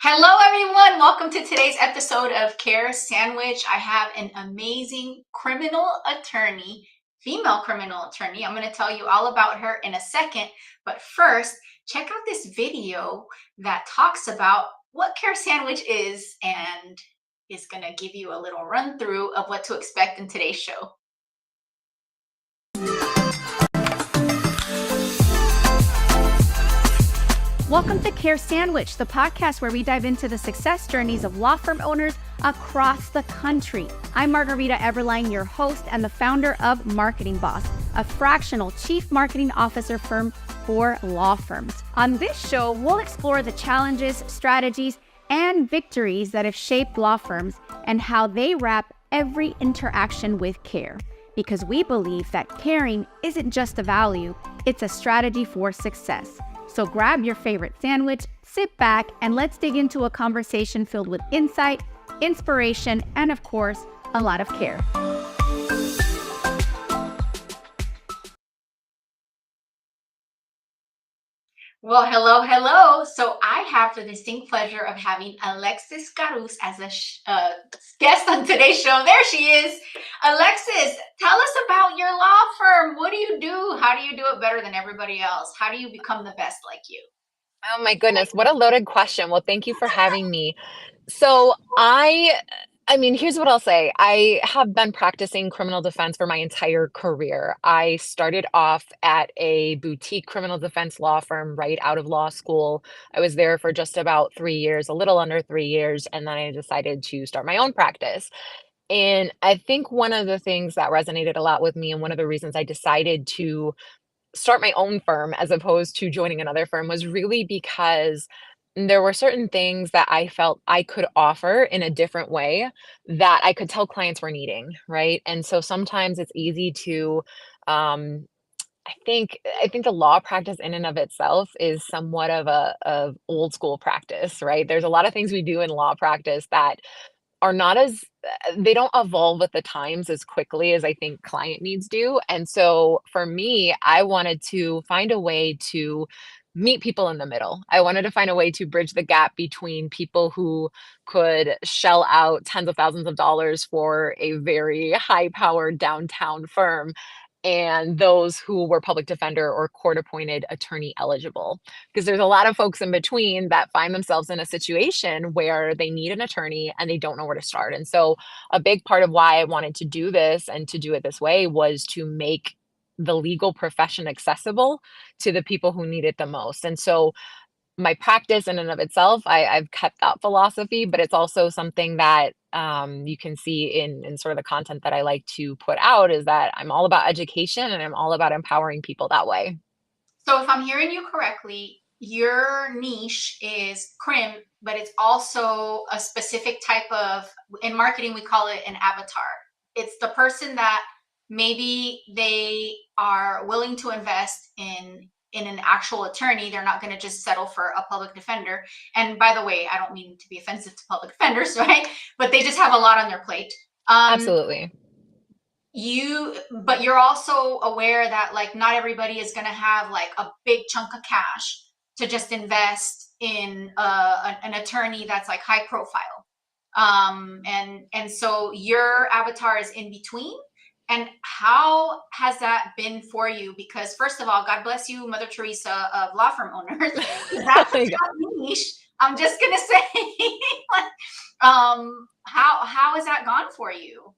Hello, everyone. Welcome to today's episode of Care Sandwich. I have an amazing criminal attorney, female criminal attorney. I'm going to tell you all about her in a second. But first, check out this video that talks about what Care Sandwich is and is going to give you a little run through of what to expect in today's show. Welcome to Care Sandwich, the podcast where we dive into the success journeys of law firm owners across the country. I'm Margarita Everline, your host and the founder of Marketing Boss, a fractional chief marketing officer firm for law firms. On this show, we'll explore the challenges, strategies, and victories that have shaped law firms and how they wrap every interaction with care. Because we believe that caring isn't just a value, it's a strategy for success. So grab your favorite sandwich, sit back, and let's dig into a conversation filled with insight, inspiration, and of course, a lot of care. Well, hello. So I have the distinct pleasure of having Alexis Garuz as a guest on today's show. There she is. Alexis, tell us about your law firm. What do you do? How do you do it better than everybody else? How do you become the best like you? Oh my goodness, what a loaded question. Well, thank you for having me. So here's what I'll say. I have been practicing criminal defense for my entire career. I started off at a boutique criminal defense law firm right out of law school. I was there for just about 3 years, a little under 3 years, and then I decided to start my own practice. And I think one of the things that resonated a lot with me, and one of the reasons I decided to start my own firm as opposed to joining another firm, was really because there were certain things that I felt I could offer in a different way that I could tell clients were needing, right? And so sometimes it's easy to um I think the law practice in and of itself is somewhat of old school practice, right? There's a lot of things we do in law practice that are not as they don't evolve with the times as quickly as I think client needs do. And so for me, I wanted to find a way to meet people in the middle. I wanted to find a way to bridge the gap between people who could shell out tens of thousands of dollars for a very high powered downtown firm and those who were public defender or court appointed attorney eligible. Because there's a lot of folks in between that find themselves in a situation where they need an attorney and they don't know where to start. And so a big part of why I wanted to do this and to do it this way was to make the legal profession accessible to the people who need it the most. And so my practice in and of itself, I've kept that philosophy, but it's also something that you can see in sort of the content that I like to put out, is that I'm all about education and I'm all about empowering people that way. So if I'm hearing you correctly, your niche is crim, but it's also a specific type of, in marketing, we call it an avatar. It's the person that maybe they are willing to invest in an actual attorney. They're not going to just settle for a public defender. And by the way, I don't mean to be offensive to public defenders, right? But they just have a lot on their plate. Absolutely. But you're also aware that like not everybody is going to have like a big chunk of cash to just invest in an attorney that's like high profile. And so your avatar is in between. And how has that been for you? Because first of all, God bless you, Mother Teresa of law firm owners. That's a tough niche. I'm just gonna say, how has that gone for you?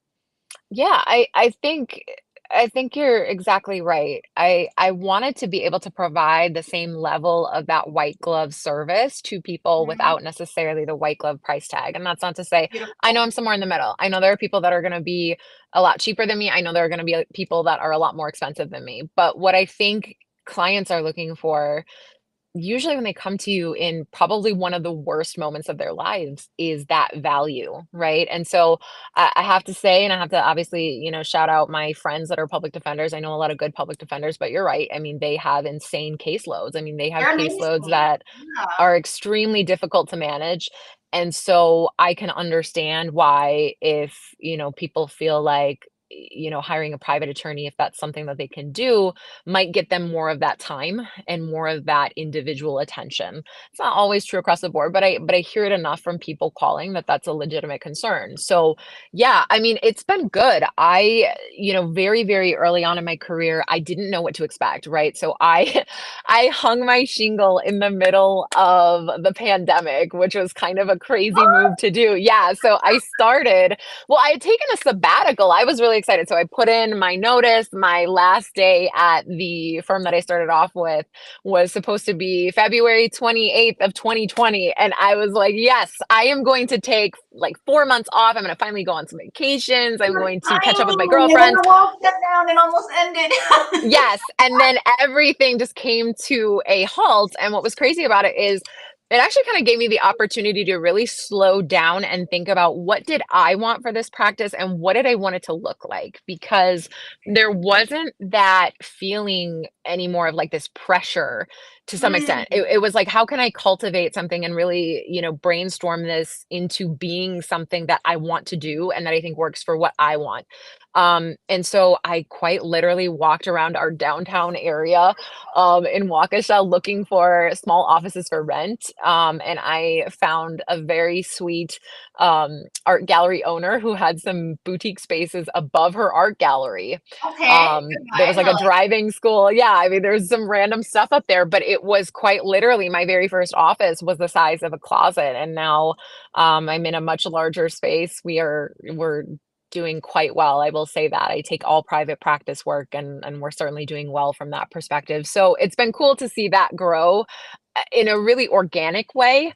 Yeah, I think you're exactly right. I wanted to be able to provide the same level of that white glove service to people Mhm. without necessarily the white glove price tag. And that's not to say I know Beautiful. I'm somewhere in the middle. I know there are people that are going to be a lot cheaper than me. I know there are going to be people that are a lot more expensive than me. But what I think clients are looking for, usually when they come to you in probably one of the worst moments of their lives, is that value, right? And so I have to say, and I have to obviously, shout out my friends that are public defenders. I know a lot of good public defenders, but you're right. I mean, they have insane caseloads. I mean, they have They're caseloads amazing. that Yeah. are extremely difficult to manage. And so I can understand why, if, people feel like hiring a private attorney, if that's something that they can do, might get them more of that time and more of that individual attention. It's not always true across the board, but I hear it enough from people calling that that's a legitimate concern. So, yeah, I mean, it's been good. Very, very early on in my career, I didn't know what to expect, right? So I I hung my shingle in the middle of the pandemic, which was kind of a crazy move to do. Yeah, so I had taken a sabbatical. I was really excited. So I put in my notice. My last day at the firm that I started off with was supposed to be February 28th of 2020. And I was like, yes, I am going to take like 4 months off. I'm going to finally go on some vacations. I'm going to catch up with my Timing, and then girlfriends. the wall shut down and almost ended. Yes, and then everything just came to a halt, and what was crazy about it is it actually kind of gave me the opportunity to really slow down and think about what did I want for this practice and what did I want it to look like? Because there wasn't that feeling anymore of like this pressure to some extent. Mm, It was like, how can I cultivate something and really, brainstorm this into being something that I want to do and that I think works for what I want? And so I quite literally walked around our downtown area in Waukesha looking for small offices for rent. And I found a very sweet art gallery owner who had some boutique spaces above her art gallery. okay, good There was vibes. like I a like driving school. Yeah, I mean, there's some random stuff up there, but it was quite literally my very first office was the size of a closet. And now I'm in a much larger space. We're doing quite well. I will say that. I take all private practice work and we're certainly doing well from that perspective. So it's been cool to see that grow in a really organic way,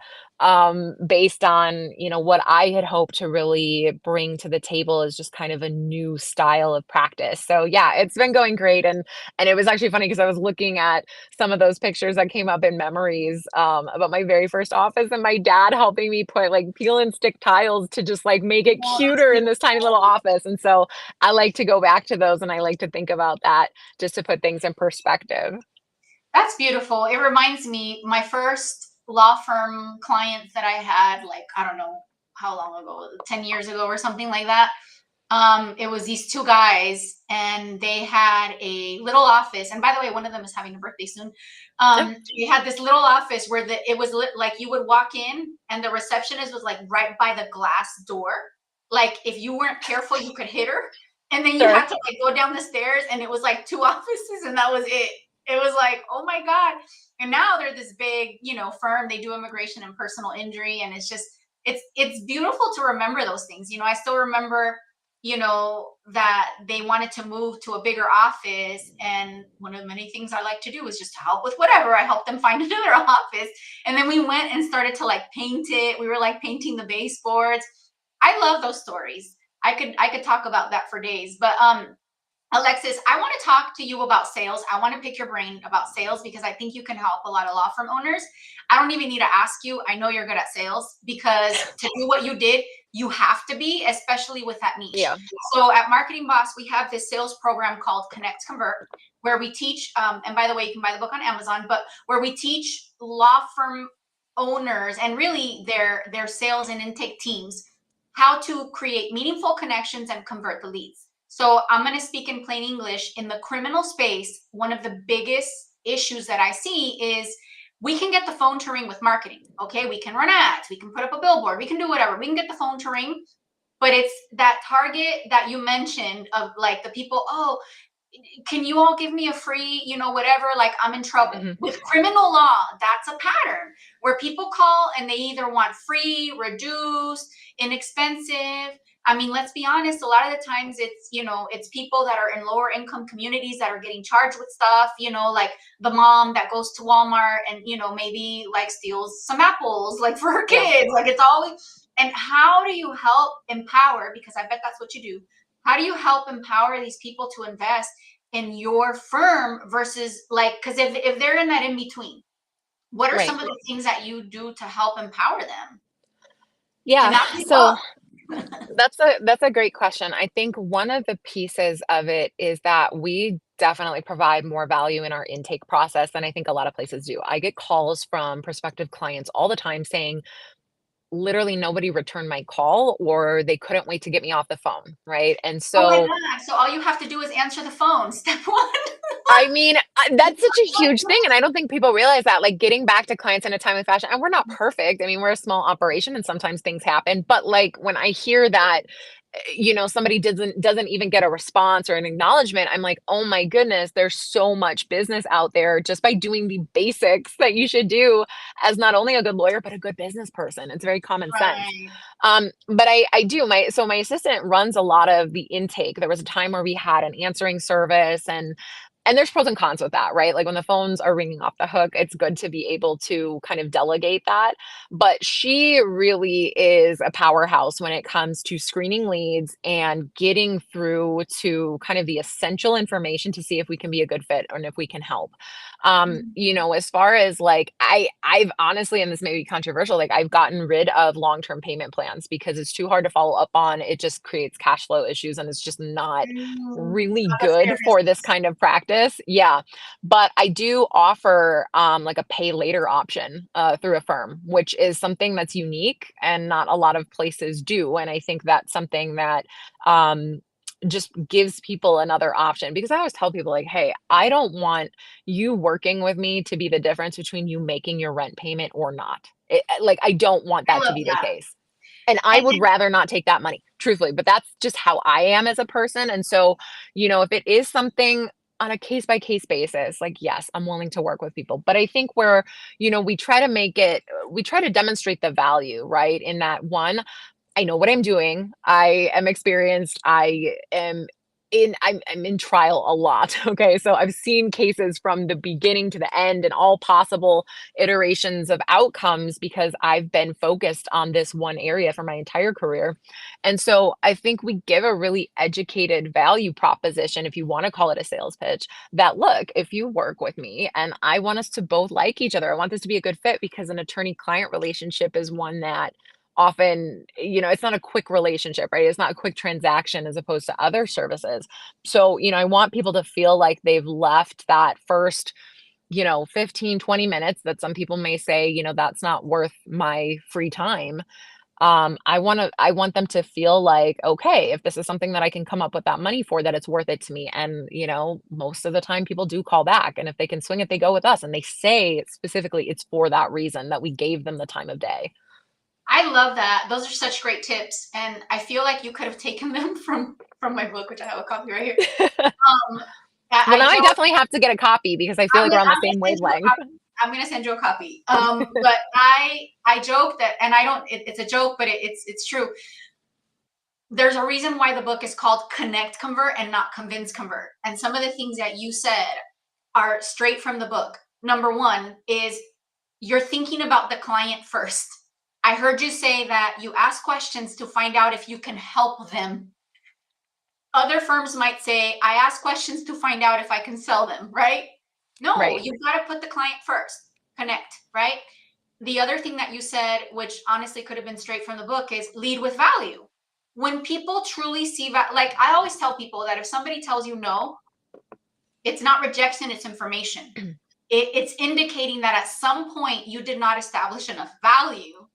based on, what I had hoped to really bring to the table is just kind of a new style of practice. So yeah, it's been going great. And it was actually funny because I was looking at some of those pictures that came up in memories about my very first office and my dad helping me put like peel and stick tiles to just like make it oh, that's cuter in this tiny little beautiful. office. And so I like to go back to those and I like to think about that just to put things in perspective. That's beautiful. It reminds me, my first law firm clients that I had, like, I don't know how long ago, 10 years ago or something like that. It was these two guys, and they had a little office. And by the way, one of them is having a birthday soon. Yeah, They had this little office where it was lit, like you would walk in, and the receptionist was like right by the glass door. Like if you weren't careful, you could hit her, and then you sure. had to like go down the stairs, and it was like two offices, and that was it. It was like, oh my god. And now they're this big, firm. They do immigration and personal injury, and it's beautiful to remember those things. I still remember that they wanted to move to a bigger office. And one of the many things I like to do is just to help with whatever. I helped them find another office. And then we went and started to like paint it. We were like painting the baseboards. I love those stories. I could talk about that for days. But Alexis, I want to talk to you about sales. I want to pick your brain about sales because I think you can help a lot of law firm owners. I don't even need to ask you. I know you're good at sales because to do what you did, you have to be, especially with that niche. Yeah. So at Marketing Boss, we have this sales program called Connect Convert, where we teach, and by the way, you can buy the book on Amazon, but where we teach law firm owners and really their sales and intake teams how to create meaningful connections and convert the leads. So I'm going to speak in plain English. In the criminal space, one of the biggest issues that I see is we can get the phone to ring with marketing. Okay, we can run ads, we can put up a billboard, we can do whatever. We can get the phone to ring, but it's that target that you mentioned of like the people, oh, can you all give me a free, whatever, like I'm in trouble. Hmm. With criminal law, that's a pattern where people call and they either want free, reduced, inexpensive. I mean, let's be honest, a lot of the times it's people that are in lower income communities that are getting charged with stuff, like the mom that goes to Walmart and, maybe like steals some apples, like for her Yeah. kids. Like it's always, and how do you help empower? Because I bet that's what you do. How do you help empower these people to invest in your firm versus like, because if they're in that in between, what are Right. some of the things that you do to help empower them to Yeah. not give So up? that's a great question. I think one of the pieces of it is that we definitely provide more value in our intake process than I think a lot of places do. I get calls from prospective clients all the time saying, literally nobody returned my call or they couldn't wait to get me off the phone, right? And Oh my so God. So all you have to do is answer the phone. Step one. I mean, that's such a huge thing, and I don't think people realize that, like, getting back to clients in a timely fashion and we're not perfect, I mean, we're a small operation and sometimes things happen, but, like, when I hear that, somebody doesn't even get a response or an acknowledgement, I'm like, "Oh my goodness, there's so much business out there just by doing the basics that you should do as not only a good lawyer, but a good business person." It's very common sense. Right. But I do my assistant runs a lot of the intake. There was a time where we had an answering service and there's pros and cons with that, right? Like when the phones are ringing off the hook, it's good to be able to kind of delegate that. But she really is a powerhouse when it comes to screening leads and getting through to kind of the essential information to see if we can be a good fit and if we can help. As far as like I've honestly, and this may be controversial, like I've gotten rid of long-term payment plans because it's too hard to follow up on. It just creates cash flow issues and it's just not really Not a fair good for this business. kind of practice. Yeah. But I do offer like a pay later option through a firm, which is something that's unique and not a lot of places do. And I think that's something that just gives people another option because I always tell people like, hey, I don't want you working with me to be the difference between you making your rent payment or not. Like I don't want I that to love be the that. case. And I would And rather not take that money, truthfully, but that's just how I am as a person. And so, if it is something on a case by case basis, like, yes, I'm willing to work with people. But I think we try to we try to demonstrate the value, right? In that one, I know what I'm doing. I am experienced. I'm in trial a lot. Okay. So I've seen cases from the beginning to the end and all possible iterations of outcomes because I've been focused on this one area for my entire career. And so I think we give a really educated value proposition, if you want to call it a sales pitch, that look, if you work with me and I want us to both like each other, I want this to be a good fit because an attorney client relationship is one that often, it's not a quick relationship, right? It's not a quick transaction as opposed to other services. So, I want people to feel like they've left that first, 15, 20 minutes that some people may say, that's not worth my free time. I want them to feel like, okay, if this is something that I can come up with that money for, that it's worth it to me. And, most of the time people do call back. And if they can swing it, they go with us. And they say specifically it's for that reason that we gave them the time of day. I love that. Those are such great tips. And I feel like you could have taken them from my book, which I have a copy right here. Um, Well, I now I joke. definitely have to get a copy because I feel like we're on the same wavelength. I'm gonna send you a copy. But I joke that, and I don't. It's a joke, but it's true. There's a reason why the book is called Connect Convert and not Convince Convert. And some of the things that you said are straight from the book. Number one is you're thinking about the client first. I heard you say that you ask questions to find out if you can help them. Other firms might say, I ask questions to find out if I can sell them, right? No, Right. you've got to put the client first, connect, right? The other thing that you said, which honestly could have been straight from the book, is lead with value. When people truly see that, like I always tell people that if somebody tells you no, it's not rejection, it's information. It's indicating that at some point you did not establish enough value.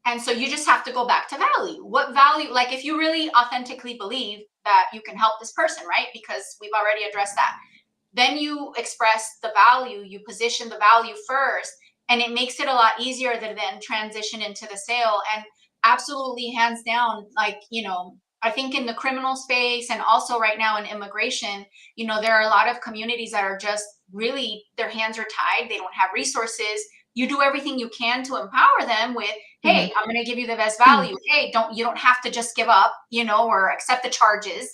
And so you just have to go back to value. What value, like if you really authentically believe that you can help this person, right? Because we've already addressed that. Then you express the value, you position the value first, and it makes it a lot easier to then transition into the sale. And absolutely, hands down, like, I think in the criminal space and also right now in immigration, there are a lot of communities that are just really, their hands are tied. They don't have resources. You do everything you can to empower them with, Hmm. hey, I'm going to give you the best value. Hey, you don't have to just give up, or accept the charges.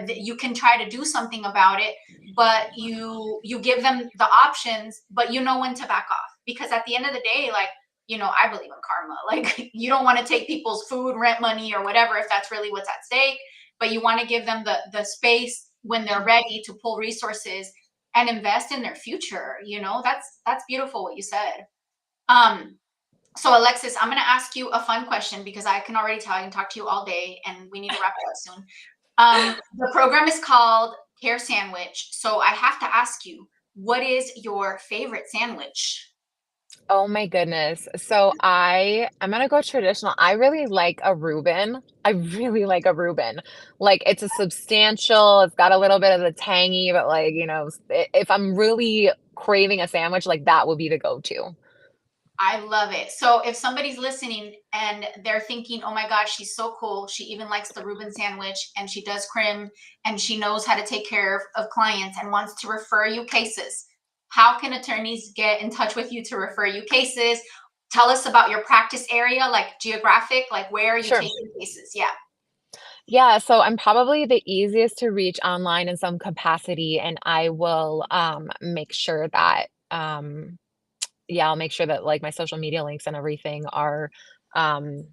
You can try to do something about it, but you give them the options, but you know when to back off, because at the end of the day, like, I believe in karma. Like, you don't want to take people's food, rent money, or whatever if that's really what's at stake, but you want to give them the space when they're ready to pull resources and invest in their future. That's beautiful what you said. um so Alexis, I'm going to ask you a fun question because I can already tell I can talk to you all day and we need to wrap it up soon. The program is called Care Sandwich. So I have to ask you, what is your favorite sandwich? Oh my goodness. So I'm gonna go traditional. I really like a Reuben. I really like a Reuben. Like it's a substantial, it's got a little bit of the tangy, but like, if I'm really craving a sandwich, like that would be the go-to. I love it. So if somebody's listening and they're thinking, oh my God, she's so cool. She even likes the Reuben sandwich and she does crim and she knows how to take care of clients and wants to refer you cases. How can attorneys get in touch with you to refer you cases? Tell us about your practice area, like geographic, like where are you Sure. taking cases? Yeah. Yeah, so I'm probably the easiest to reach online in some capacity, and I will make sure that yeah, I'll make sure that like my social media links and everything are um,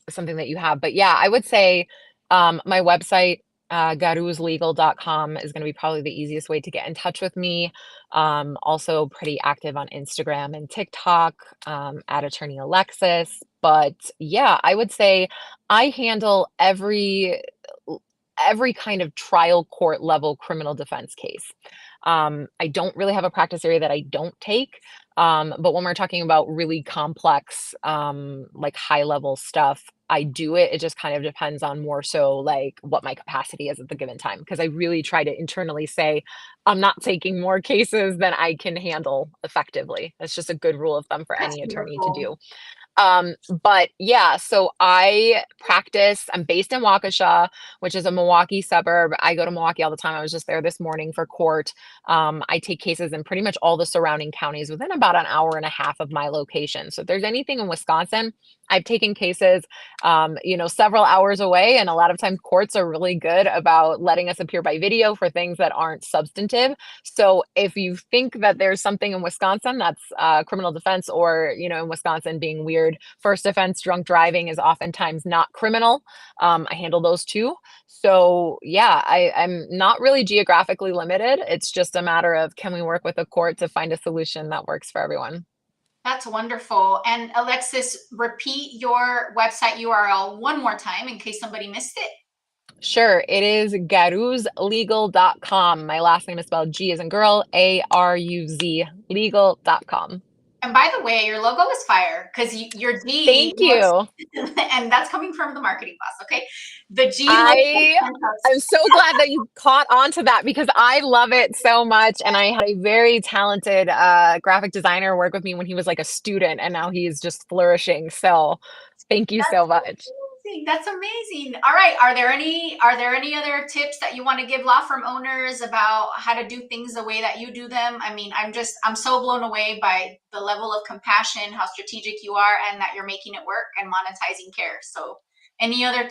something that you have. But yeah, I would say my website, garuzlegal.com, is going to be probably the easiest way to get in touch with me. Also, pretty active on Instagram and TikTok at Attorney Alexis. But yeah, I would say I handle every kind of trial court level criminal defense case. I don't really have a practice area that I don't take. But when we're talking about really complex, like high level stuff, I do it. It just kind of depends on more so like what my capacity is at the given time. Because I really try to internally say, I'm not taking more cases than I can handle effectively. That's just a good rule of thumb for That's any attorney to beautiful. do. But yeah, so I'm based in Waukesha, which is a Milwaukee suburb. I go to Milwaukee all the time. I was just there this morning for court. I take cases in pretty much all the surrounding counties within about an hour and a half of my location. So if there's anything in Wisconsin, I've taken cases, several hours away. And a lot of times courts are really good about letting us appear by video for things that aren't substantive. So if you think that there's something in Wisconsin that's criminal defense or, in Wisconsin being weird, first offense drunk driving is oftentimes not criminal. I handle those too. So yeah, I'm not really geographically limited. It's just a matter of can we work with the court to find a solution that works for everyone? That's wonderful. And Alexis, repeat your website URL one more time in case somebody missed it. Sure, it is garuzlegal.com. My last name is spelled G as in girl, ARUZ legal.com. And by the way, your logo is fire because your G Thank looks, you. and that's coming from the marketing boss. Okay, the G looks like I I'm penthouse. so glad that you caught on to that because I love it so much. And I had a very talented graphic designer work with me when he was like a student, and now he's just flourishing. So thank you That's so much. amazing. That's amazing. All right. Are there any other tips that you want to give law firm owners about how to do things the way that you do them? I mean, I'm so blown away by the level of compassion, how strategic you are, and that you're making it work and monetizing care. So, any other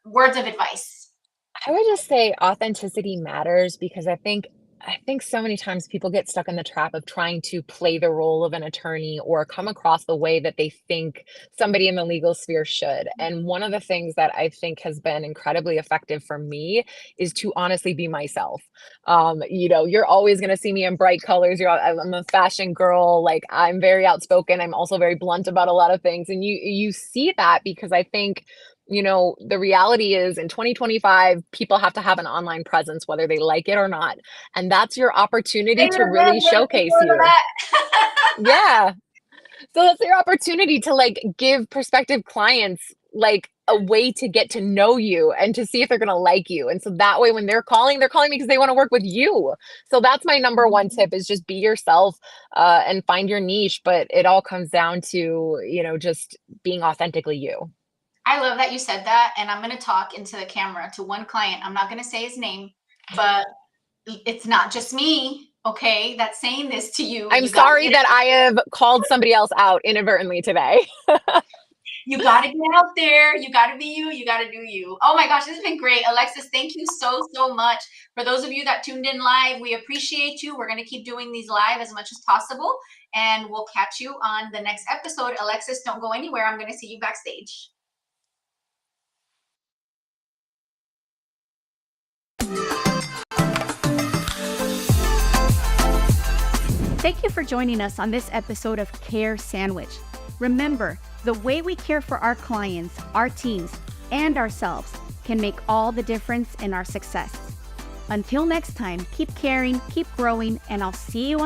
words of advice? I would just say authenticity matters because I think so many times people get stuck in the trap of trying to play the role of an attorney or come across the way that they think somebody in the legal sphere should. And one of the things that I think has been incredibly effective for me is to honestly be myself. You're always going to see me in bright colors. I'm a fashion girl. Like I'm very outspoken. I'm also very blunt about a lot of things. And you see that because I think the reality is in 2025, people have to have an online presence, whether they like it or not. And that's your opportunity to really Amen. Thank showcase you for you. that. Yeah. So that's your opportunity to like give prospective clients like a way to get to know you and to see if they're going to like you. And so that way when they're calling me because they want to work with you. So that's my number one tip is just be yourself and find your niche, but it all comes down to, just being authentically you. I love that you said that. And I'm going to talk into the camera to one client. I'm not going to say his name, but it's not just me, okay, that's saying this to you. I'm You got to sorry get that I have called somebody else out inadvertently today. you got to get out there. You got to be you. You got to do you. Oh my gosh, this has been great, Alexis. Thank you so much. For those of you that tuned in live, we appreciate you. We're going to keep doing these live as much as possible, and we'll catch you on the next episode. Alexis, don't go anywhere. I'm going to see you backstage. Thank you for joining us on this episode of Care Sandwich. Remember, the way we care for our clients, our teams, and ourselves can make all the difference in our success. Until next time, keep caring, keep growing, and I'll see you on